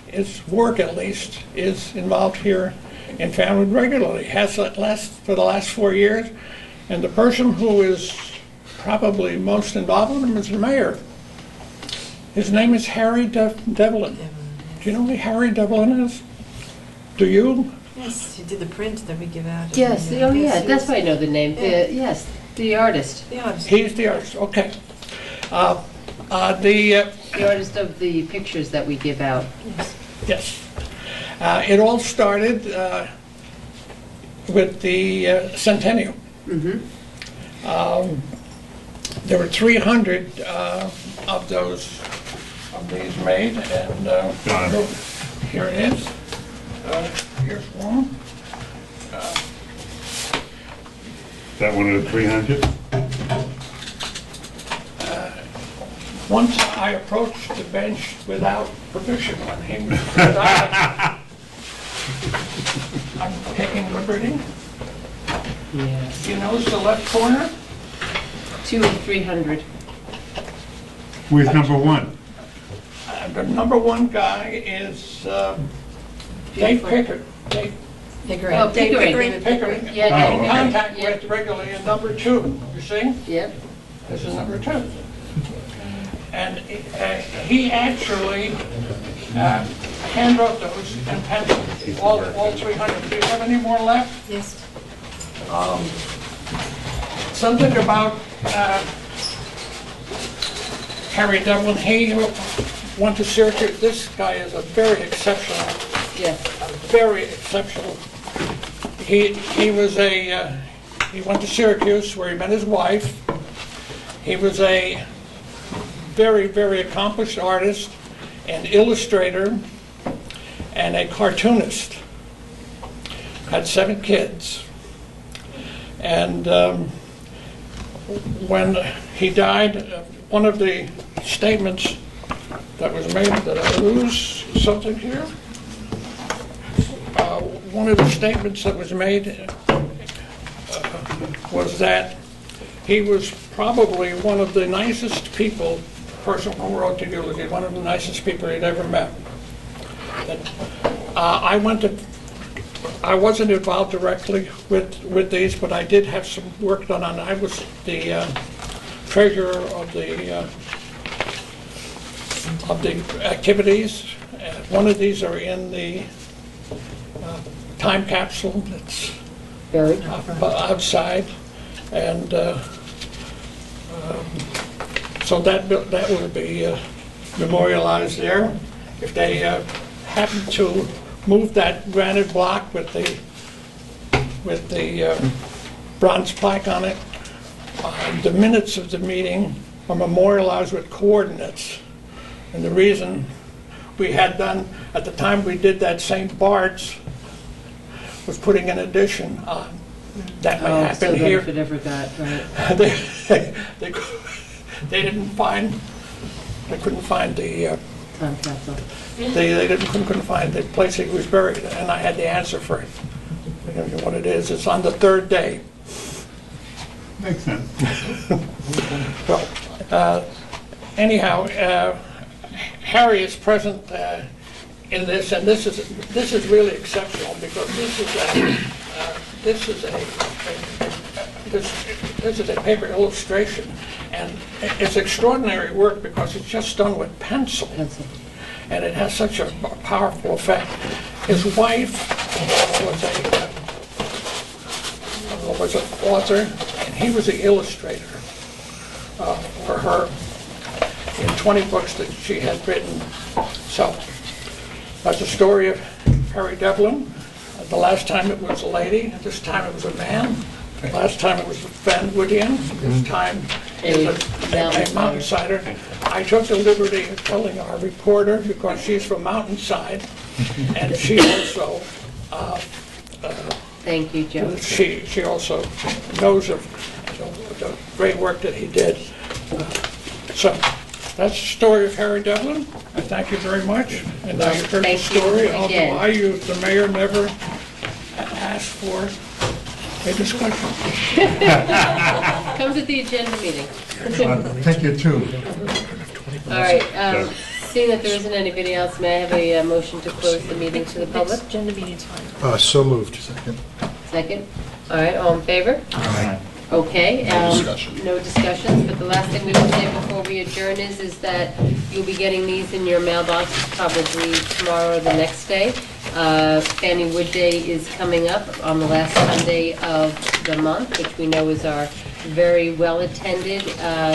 his work at least, is involved here in Fanwood regularly, has for the last 4 years. And the person who is probably most involved with him is the mayor. His name is Harry Devlin. Do you know who Harry Devlin is? Do you? Yes, he did the print that we give out. Yes, oh yeah, that's why I know the name. Yeah. Yes, the artist. The artist. He's the artist, okay. The artist of the pictures that we give out. Yes. It all started with the centennial. Mm-hmm. There were 300 of these made, and here it is. Here's one. Is that one of the 300? Once I approached the bench without permission when he was presiding. I'm taking liberty. Yes. You notice the left corner? 2 of 300. Where's number one? The number one guy is Dave Pickard. Pickering. Oh, Pickering. Pickering. Yeah, I'm in Pickering. contact Yeah. with regularly. And number two, you see? Yep. This is number two. And he actually hand wrote those in pencil, all 300. Do you have any more left? Yes. Something about Harry Devlin. He went to Syracuse. This guy is a very exceptional. Yes. Very exceptional. He went to Syracuse where he met his wife. He was a very, very accomplished artist, an illustrator, and a cartoonist. Had 7 kids. And when he died, one of the statements that was made, did I lose something here? One of the statements that was made was that he was probably one of the nicest people, person who wrote the eulogy, one of the nicest people he'd ever met. I wasn't involved directly with these, but I did have some work done on it. I was the treasurer of the activities. One of these are in the time capsule that's Buried. outside, and so that will be memorialized there. If they happen to move that granite block with the bronze plaque on it, the minutes of the meeting are memorialized with coordinates. And the reason we had done, at the time we did that, St. Bart's was putting an addition on. That might happen so here. if it ever got, right. They didn't find, they couldn't find the, Time capsule. they couldn't find the place he was buried, and I had the answer for it. I don't know what it is. It's on the 3rd day. Makes sense. Well, anyhow, Harry is present in this, and this is really exceptional because this is a paper illustration, and it's extraordinary work because it's just done with pencil. And it has such a powerful effect. His wife was an author, and he was the illustrator for her in 20 books that she had written. So that's the story of Harry Devlin. The last time it was a lady, this time it was a man. Last time it was a Fanwoodian, this time it was a mountainsider. I took the liberty of telling our reporter, because she's from Mountainside, and she also, Thank you, Joe. she also knows of the great work that he did. So that's the story of Harry Devlin. I thank you very much. And now you've heard the Thank you story of again. why the mayor never asked for a discussion. Comes at the agenda meeting. Thank you, too. All right, seeing that there isn't anybody else, may I have a motion to close the meeting to the public? Next agenda meeting's fine. So moved. Second? All right, all in favor? Okay. No discussion. No discussions, but the last thing we will say before we adjourn is that you'll be getting these in your mailbox probably tomorrow or the next day. Fanwood Day is coming up on the last Sunday of the month, which we know is our very well-attended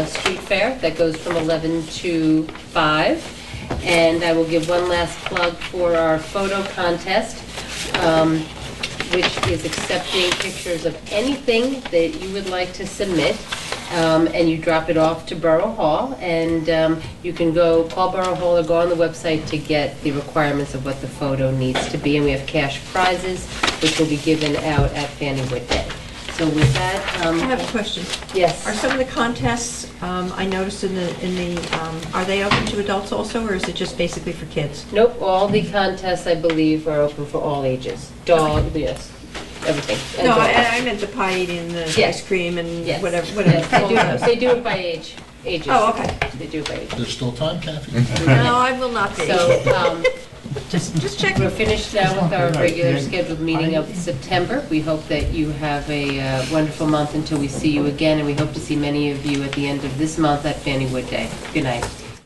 street fair that goes from 11 to 5. And I will give one last plug for our photo contest, which is accepting pictures of anything that you would like to submit, and you drop it off to Borough Hall, and you can call Borough Hall or go on the website to get the requirements of what the photo needs to be, and we have cash prizes, which will be given out at Fanwood Day. So with that... I have a question. Yes. Are some of the contests, I noticed are they open to adults also, or is it just basically for kids? Nope, all the contests, I believe, are open for all ages. Dog, yes, everything. No, Adult. I meant the pie eating, the Yes. ice cream, and Yes. whatever. Yes, they do it by ages. Oh, okay. They do it by age. There's still time, Kathy. No, I will not be. So, Just checking. we're finished now with our regular scheduled meeting of September. We hope that you have a wonderful month until we see you again, and we hope to see many of you at the end of this month at Fanwood Day. Good night.